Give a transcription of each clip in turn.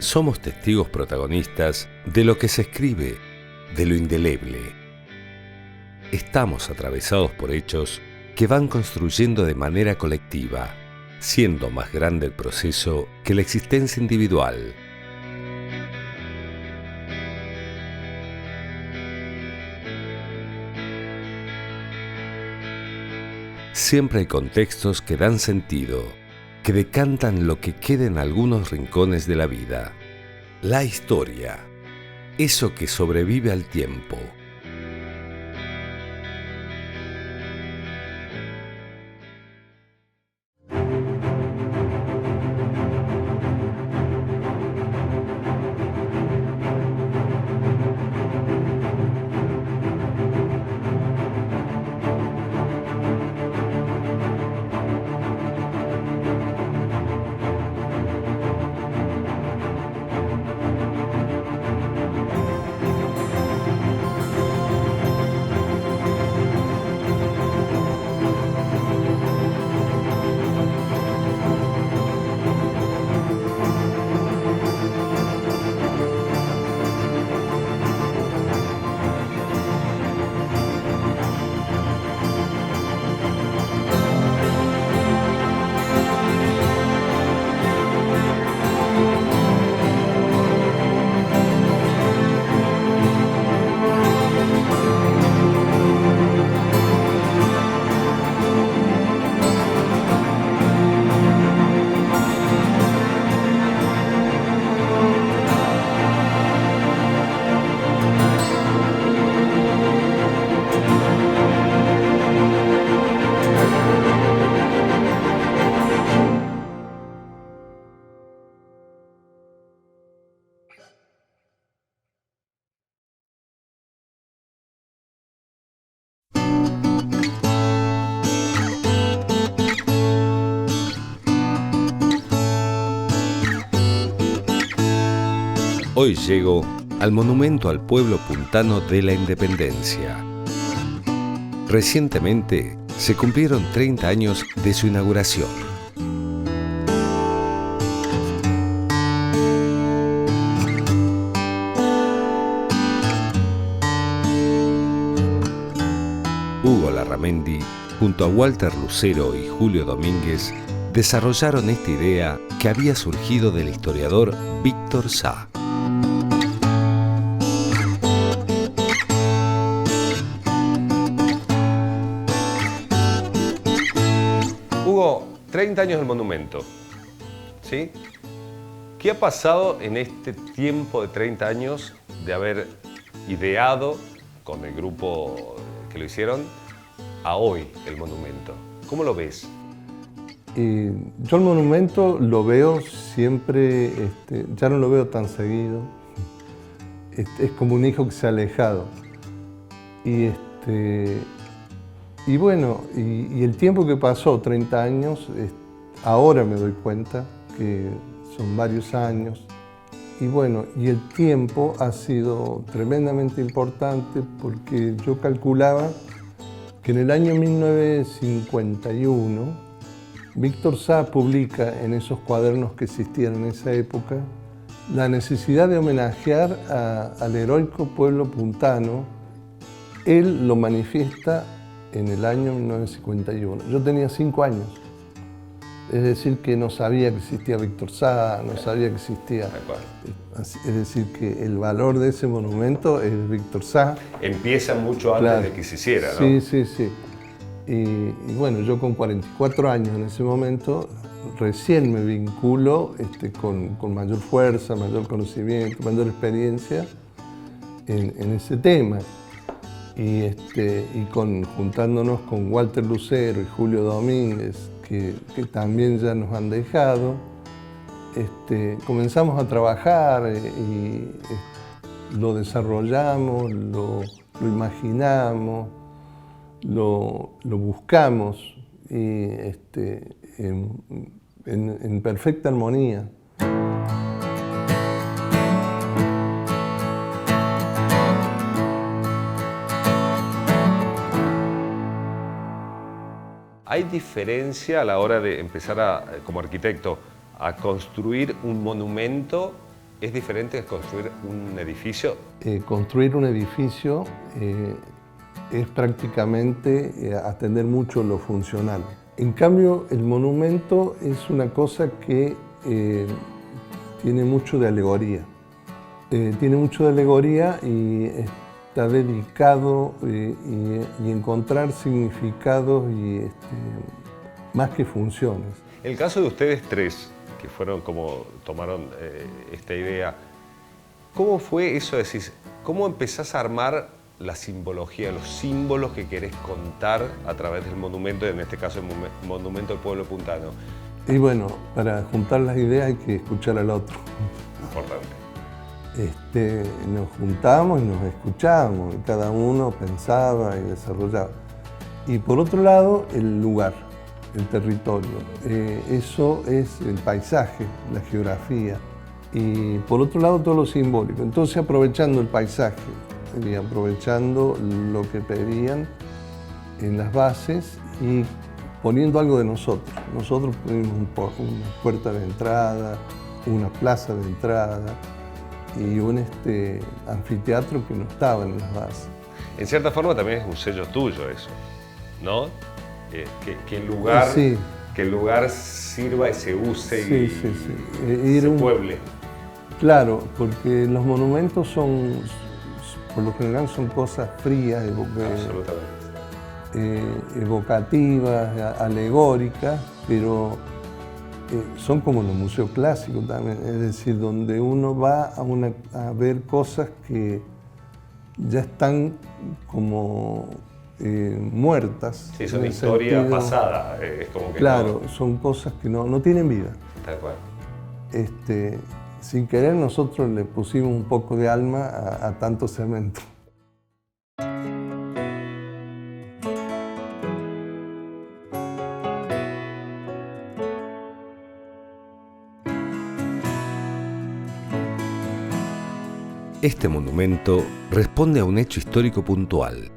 Somos testigos protagonistas de lo que se escribe, de lo indeleble. Estamos atravesados por hechos que van construyendo de manera colectiva, siendo más grande el proceso que la existencia individual. Siempre hay contextos que dan sentido, que decantan lo que queda en algunos rincones de la vida. La historia, eso que sobrevive al tiempo. Hoy llego al monumento al pueblo puntano de la Independencia. Recientemente se cumplieron 30 años de su inauguración. Hugo Larramendi, junto a Walter Lucero y Julio Domínguez, desarrollaron esta idea que había surgido del historiador Víctor Sá. Hugo, 30 años del monumento, ¿sí? ¿Qué ha pasado en este tiempo de 30 años de haber ideado con el grupo que lo hicieron a hoy el monumento? ¿Cómo lo ves? Yo el monumento lo veo siempre, ya no lo veo tan seguido. Es como un hijo que se ha alejado. Y bueno, y el tiempo que pasó, 30 años, ahora me doy cuenta que son varios años. Y bueno, y el tiempo ha sido tremendamente importante porque yo calculaba que en el año 1951 Víctor Sá publica en esos cuadernos que existían en esa época la necesidad de homenajear al heroico pueblo puntano. Él lo manifiesta en el año 1951. Yo tenía 5 años. Es decir, que no sabía que existía Víctor Sá, no sabía que existía. Es decir, que el valor de ese monumento es Víctor Sá. Empieza mucho antes de que se hiciera, ¿no? Sí, sí, sí. Y bueno, yo con 44 años en ese momento, recién me vinculo con mayor fuerza, mayor conocimiento, mayor experiencia en ese tema. Y juntándonos con Walter Lucero y Julio Domínguez, que también ya nos han dejado, comenzamos a trabajar y lo desarrollamos, lo imaginamos, lo buscamos y en perfecta armonía. ¿Hay diferencia a la hora de empezar como arquitecto a construir un monumento ¿Es diferente de construir un edificio? Construir un edificio es prácticamente atender mucho lo funcional. En cambio, el monumento es una cosa que tiene mucho de alegoría. Tiene mucho de alegoría y está dedicado y encontrar significados más que funciones. El caso de ustedes tres, que fueron como tomaron esta idea, ¿cómo fue eso? Es decir, ¿cómo empezás a armar la simbología, los símbolos que querés contar a través del monumento, en este caso el monumento del pueblo puntano? Y bueno, para juntar las ideas hay que escuchar al otro. Importante. Nos juntábamos y nos escuchábamos, y cada uno pensaba y desarrollaba. Y por otro lado, el lugar, el territorio. Eso es el paisaje, la geografía. Y por otro lado, todo lo simbólico. Entonces, aprovechando el paisaje y aprovechando lo que pedían en las bases y poniendo algo de nosotros. Nosotros ponimos una puerta de entrada, una plaza de entrada y un anfiteatro que no estaba en las bases. En cierta forma también es un sello tuyo eso, ¿no? Que el lugar sirva y se use y se pueble. Claro, porque los monumentos por lo general son cosas frías, evocativas, alegóricas, pero son como los museos clásicos también, es decir, donde uno va a ver cosas que ya están como muertas. Sí, son historia pasada. Es como que claro, son cosas que no tienen vida. Tal cual. Sin querer nosotros le pusimos un poco de alma a tanto cemento. Este monumento responde a un hecho histórico puntual.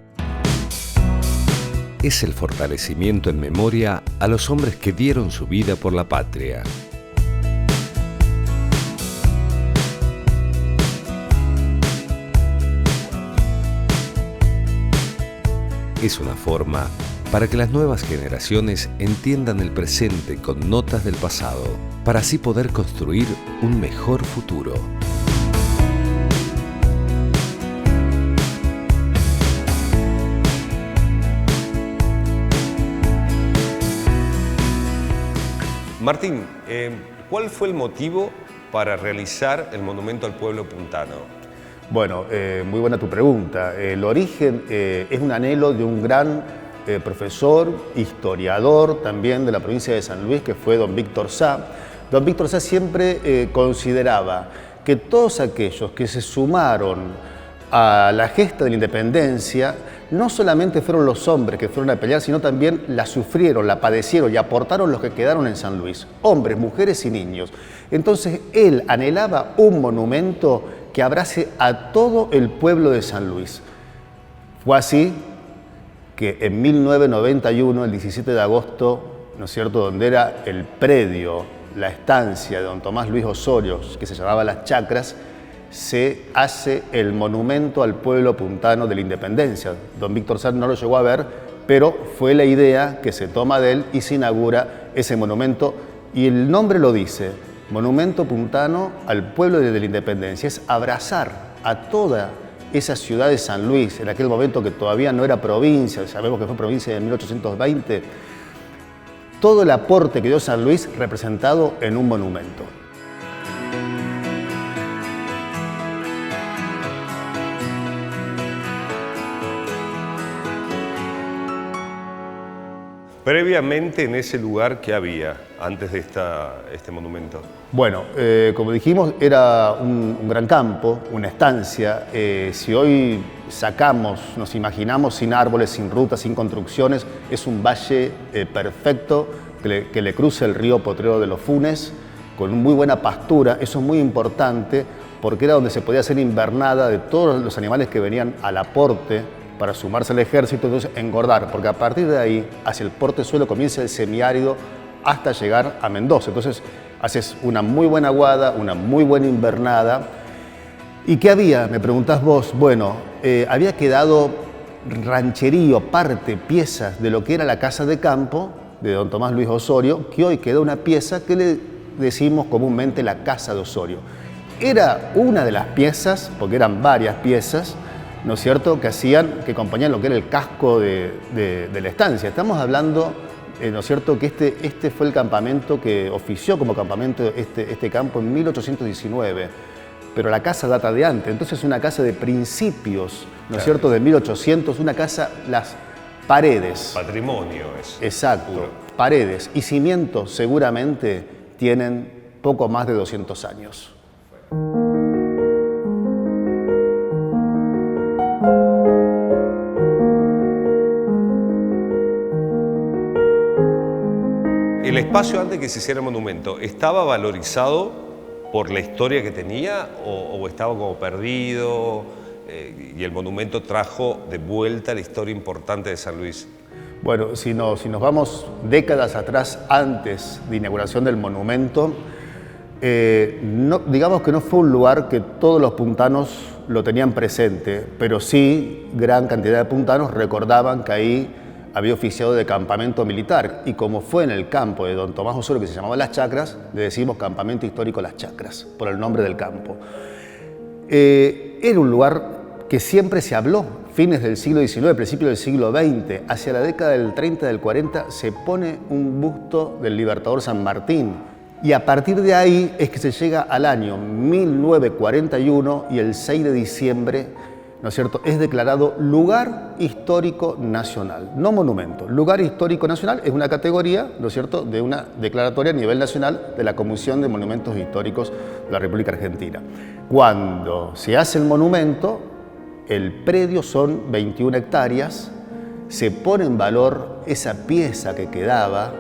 Es el fortalecimiento en memoria a los hombres que dieron su vida por la patria. Es una forma para que las nuevas generaciones entiendan el presente con notas del pasado, para así poder construir un mejor futuro. Martín, ¿cuál fue el motivo para realizar el monumento al pueblo puntano? Bueno, muy buena tu pregunta. El origen es un anhelo de un gran profesor, historiador también de la provincia de San Luis, que fue don Víctor Sá. Don Víctor Sá siempre consideraba que todos aquellos que se sumaron a la gesta de la independencia no solamente fueron los hombres que fueron a pelear, sino también la sufrieron, la padecieron y aportaron los que quedaron en San Luis, hombres, mujeres y niños. Entonces él anhelaba un monumento que abrace a todo el pueblo de San Luis. Fue así que en 1991, el 17 de agosto, ¿no es cierto?, donde era el predio, la estancia de don Tomás Luis Osorio, que se llamaba Las Chacras, se hace el monumento al pueblo puntano de la independencia. Don Víctor Sá no lo llegó a ver, pero fue la idea que se toma de él y se inaugura ese monumento. Y el nombre lo dice, Monumento Puntano al pueblo de la independencia. Es abrazar a toda esa ciudad de San Luis, en aquel momento que todavía no era provincia, sabemos que fue provincia en 1820, todo el aporte que dio San Luis representado en un monumento. Previamente en ese lugar, ¿qué había antes de este monumento? Bueno, como dijimos, era un gran campo, una estancia. Si hoy sacamos, nos imaginamos sin árboles, sin rutas, sin construcciones, es un valle perfecto que le cruza el río Potrero de los Funes, con muy buena pastura. Eso es muy importante porque era donde se podía hacer invernada de todos los animales que venían al aporte para sumarse al ejército, entonces engordar, porque a partir de ahí, hacia el portezuelo comienza el semiárido hasta llegar a Mendoza. Entonces, haces una muy buena aguada, una muy buena invernada. ¿Y qué había? Me preguntás vos. Bueno, había quedado rancherío, parte, piezas de lo que era la casa de campo de don Tomás Luis Osorio, que hoy quedó una pieza que le decimos comúnmente la Casa de Osorio. Era una de las piezas, porque eran varias piezas, ¿no es cierto?, que acompañaban lo que era el casco de la estancia. Estamos hablando, ¿no es cierto?, que este fue el campamento que ofició como campamento este campo en 1819, pero la casa data de antes, entonces es una casa de principios, ¿no es cierto?, de 1800, una casa, las paredes. Patrimonio es. Exacto, puro. paredes y cimientos seguramente tienen poco más de 200 años. ¿El espacio antes que se hiciera el monumento estaba valorizado por la historia que tenía o estaba como perdido y el monumento trajo de vuelta la historia importante de San Luis? Bueno, si nos vamos décadas atrás, antes de inauguración del monumento, digamos que no fue un lugar que todos los puntanos lo tenían presente, pero sí gran cantidad de puntanos recordaban que ahí había oficiado de campamento militar, y como fue en el campo de don Tomás Osorio, que se llamaba Las Chacras, le decimos Campamento Histórico Las Chacras, por el nombre del campo. Era un lugar que siempre se habló, fines del siglo XIX, principios del siglo XX, hacia la década del 30, del 40, se pone un busto del Libertador San Martín, y a partir de ahí es que se llega al año 1941 y el 6 de diciembre, ¿no es cierto?, es declarado Lugar Histórico Nacional, no monumento. Lugar Histórico Nacional es una categoría, ¿no es cierto?, de una declaratoria a nivel nacional de la Comisión de Monumentos Históricos de la República Argentina. Cuando se hace el monumento, el predio son 21 hectáreas, se pone en valor esa pieza que quedaba,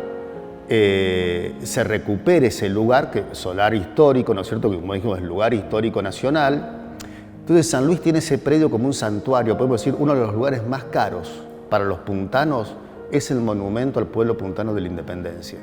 se recupera ese lugar, que solar histórico, ¿no es cierto?, que como dijimos es Lugar Histórico Nacional. Entonces San Luis tiene ese predio como un santuario, podemos decir uno de los lugares más caros para los puntanos es el monumento al pueblo puntano de la Independencia.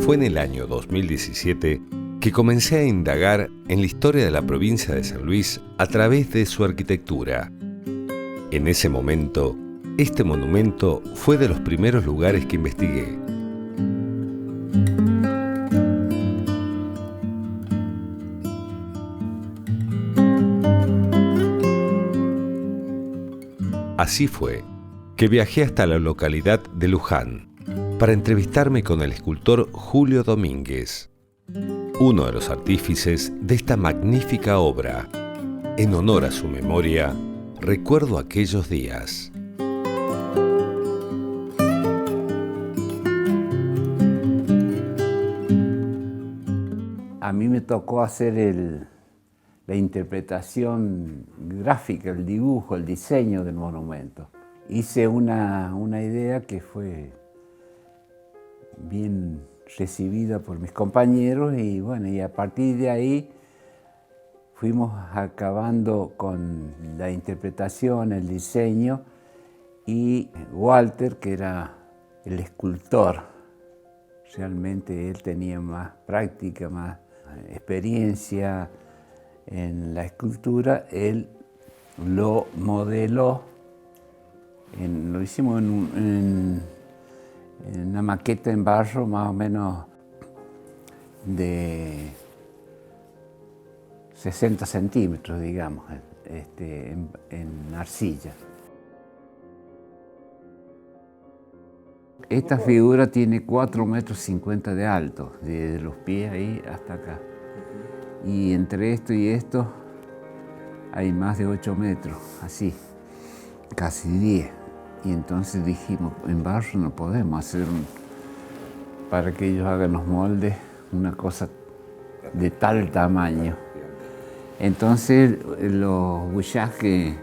Fue en el año 2017 que comencé a indagar en la historia de la provincia de San Luis a través de su arquitectura. En ese momento, este monumento fue de los primeros lugares que investigué. Así fue que viajé hasta la localidad de Luján para entrevistarme con el escultor Julio Domínguez, uno de los artífices de esta magnífica obra. En honor a su memoria, recuerdo aquellos días. A mí me tocó hacer la interpretación gráfica, el dibujo, el diseño del monumento. Hice una idea que fue bien recibida por mis compañeros y bueno, y a partir de ahí fuimos acabando con la interpretación, el diseño, y Walter, que era el escultor, realmente él tenía más práctica, más experiencia en la escultura, él lo modeló Lo hicimos en una maqueta en barro más o menos de 60 centímetros, digamos, en arcilla. Esta figura tiene 4,50 metros de alto, desde los pies ahí hasta acá. Y entre esto y esto hay más de 8 metros, así, casi 10. Y entonces dijimos, en barro no podemos hacer para que ellos hagan los moldes una cosa de tal tamaño. Entonces los Bouchage, que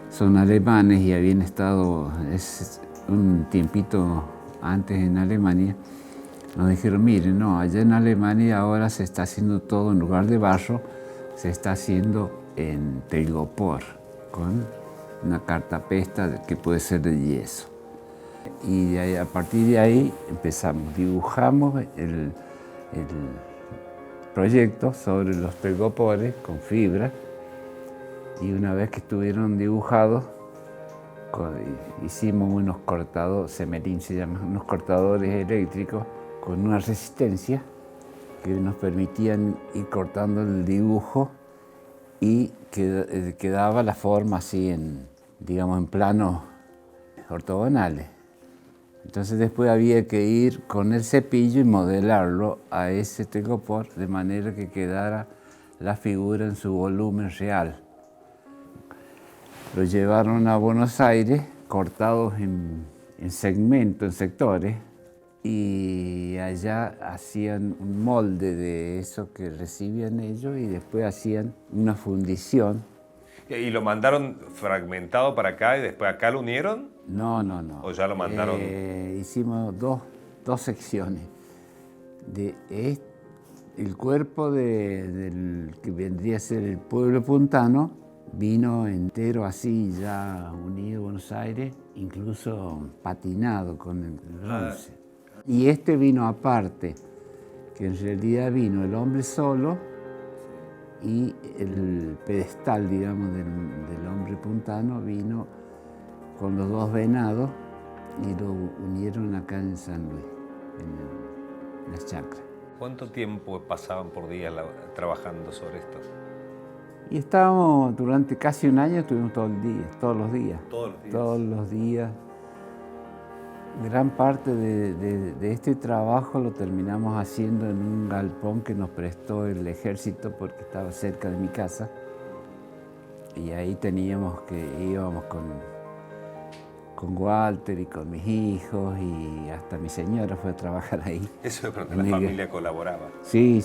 son alemanes y habían estado un tiempito antes en Alemania, nos dijeron, miren, no, allá en Alemania ahora se está haciendo todo, en lugar de barro, se está haciendo en telgopor, con una cartapesta que puede ser de yeso. Y a partir de ahí empezamos, dibujamos el proyecto sobre los telgopores con fibra, y una vez que estuvieron dibujados, hicimos unos cortadores, Semelin se llaman, unos cortadores eléctricos con una resistencia que nos permitían ir cortando el dibujo y quedaba la forma así digamos, en planos ortogonales. Entonces después había que ir con el cepillo y modelarlo a ese telgopor de manera que quedara la figura en su volumen real. Lo llevaron a Buenos Aires, cortados en segmentos, en sectores, y allá hacían un molde de eso que recibían ellos y después hacían una fundición. ¿Y lo mandaron fragmentado para acá y después acá lo unieron? No. ¿O ya lo mandaron? Hicimos dos secciones. El cuerpo del que vendría a ser el pueblo puntano vino entero así, ya unido a Buenos Aires, incluso patinado con el bronce. Y este vino aparte, que en realidad vino el hombre solo y el pedestal, digamos, del hombre puntano vino con los dos venados y lo unieron acá en San Luis, en las chacras. ¿Cuánto tiempo pasaban por día trabajando sobre esto? Y estábamos durante casi un año, estuvimos todos los días. ¿Todos los días? Todos los días. Gran parte de este trabajo lo terminamos haciendo en un galpón que nos prestó el ejército porque estaba cerca de mi casa. Y ahí íbamos con Walter y con mis hijos, y hasta mi señora fue a trabajar ahí. Eso de pronto la familia colaboraba. Sí.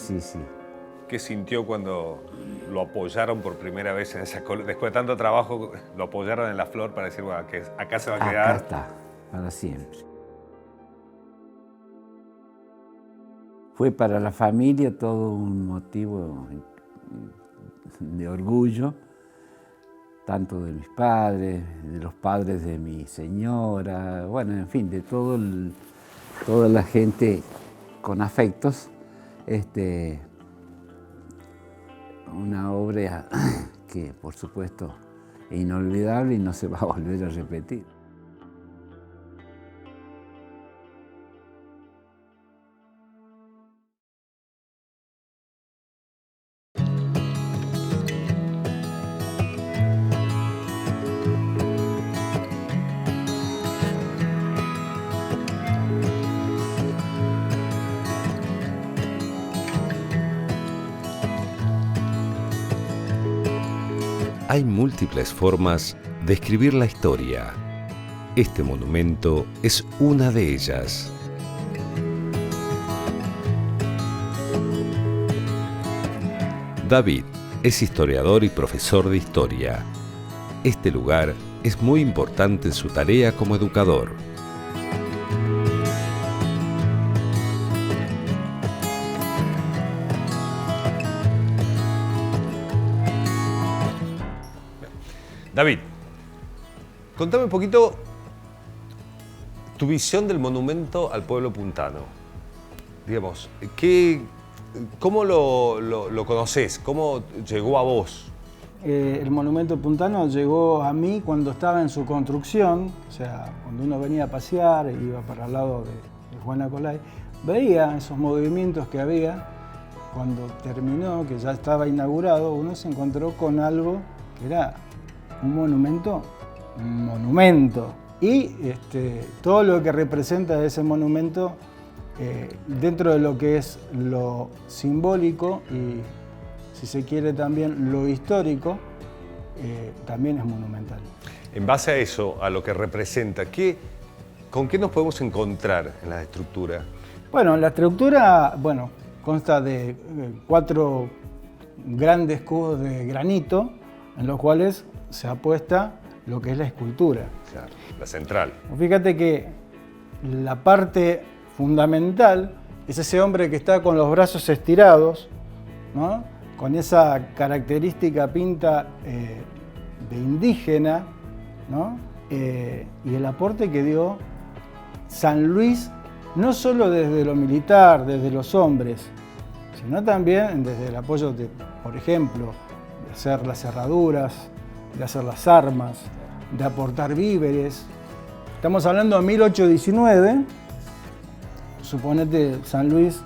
¿Qué sintió cuando lo apoyaron por primera vez en esa cola? Después de tanto trabajo, lo apoyaron en la flor para decir, bueno, que acá se va a quedar. Acá está, para siempre. Fue para la familia todo un motivo de orgullo, tanto de mis padres, de los padres de mi señora, bueno, en fin, de toda la gente con afectos. Una obra que, por supuesto, es inolvidable y no se va a volver a repetir. Hay múltiples formas de escribir la historia. Este monumento es una de ellas. David es historiador y profesor de historia. Este lugar es muy importante en su tarea como educador. David, contame un poquito tu visión del monumento al pueblo puntano. Digamos, ¿cómo lo conoces? ¿Cómo llegó a vos? el monumento puntano llegó a mí cuando estaba en su construcción, o sea, cuando uno venía a pasear, iba para el lado de Juan Acolay, veía esos movimientos que había. Cuando terminó, que ya estaba inaugurado, uno se encontró con algo que era un monumento. Y todo lo que representa ese monumento, dentro de lo que es lo simbólico y, si se quiere, también lo histórico, también es monumental. En base a eso, a lo que representa, ¿con qué nos podemos encontrar en la estructura? Bueno, la estructura, consta de 4 grandes cubos de granito en los cuales se apuesta lo que es la escultura. Claro, la central. Fíjate que la parte fundamental es ese hombre que está con los brazos estirados, ¿no? Con esa característica pinta de indígena, ¿no? Y el aporte que dio San Luis, no solo desde lo militar, desde los hombres, sino también desde el apoyo de, por ejemplo, de hacer las cerraduras, de hacer las armas, de aportar víveres. Estamos hablando de 1819, suponete San Luis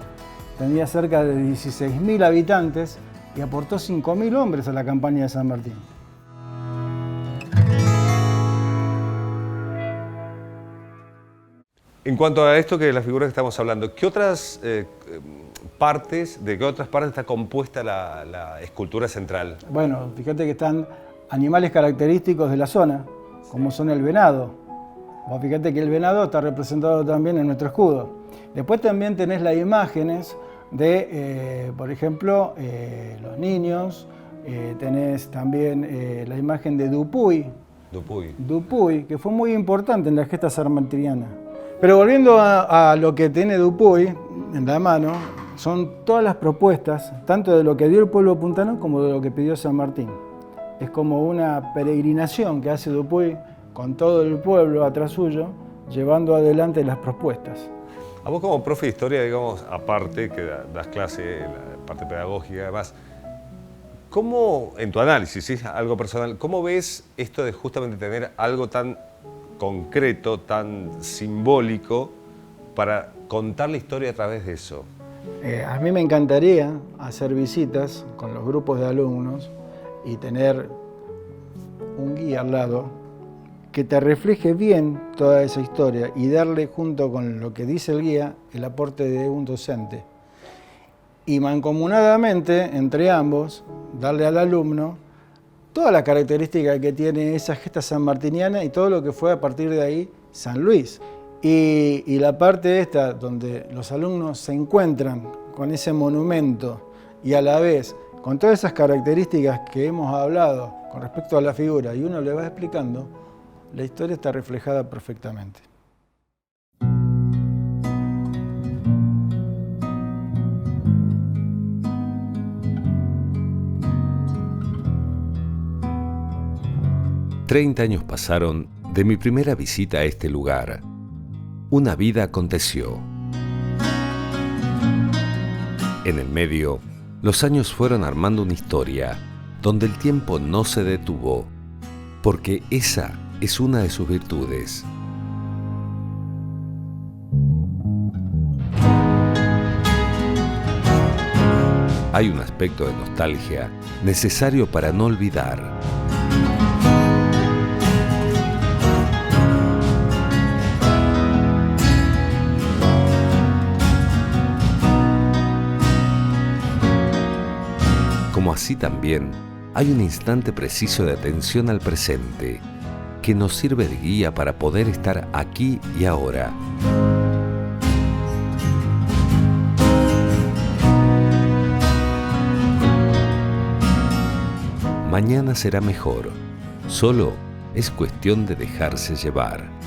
tenía cerca de 16.000 habitantes y aportó 5.000 hombres a la campaña de San Martín. En cuanto a esto, que la figura que estamos hablando, ¿de qué otras partes está compuesta la escultura central? Bueno, fíjate que están animales característicos de la zona, como son el venado. Vos fíjate que el venado está representado también en nuestro escudo. Después también tenés las imágenes de, por ejemplo, los niños. Tenés también la imagen de Dupuy. Dupuy, que fue muy importante en la gesta sarmatiniana. Pero volviendo a lo que tiene Dupuy en la mano, son todas las propuestas, tanto de lo que dio el pueblo puntano como de lo que pidió San Martín. Es como una peregrinación que hace Dupuy con todo el pueblo atrás suyo, llevando adelante las propuestas. A vos como profe de historia, digamos, aparte que das clase, la parte pedagógica además, ¿cómo, en tu análisis, ¿sí? Algo personal, cómo ves esto de justamente tener algo tan concreto, tan simbólico, para contar la historia a través de eso? A mí me encantaría hacer visitas con los grupos de alumnos y tener un guía al lado que te refleje bien toda esa historia y darle, junto con lo que dice el guía, el aporte de un docente. Y mancomunadamente, entre ambos, darle al alumno todas las características que tiene esa gesta sanmartiniana y todo lo que fue a partir de ahí San Luis. Y la parte esta donde los alumnos se encuentran con ese monumento y a la vez con todas esas características que hemos hablado con respecto a la figura y uno le va explicando, la historia está reflejada perfectamente. «30 años pasaron de mi primera visita a este lugar. Una vida aconteció. En el medio, los años fueron armando una historia donde el tiempo no se detuvo, porque esa es una de sus virtudes. Hay un aspecto de nostalgia necesario para no olvidar. Como así también hay un instante preciso de atención al presente que nos sirve de guía para poder estar aquí y ahora. Mañana será mejor, solo es cuestión de dejarse llevar.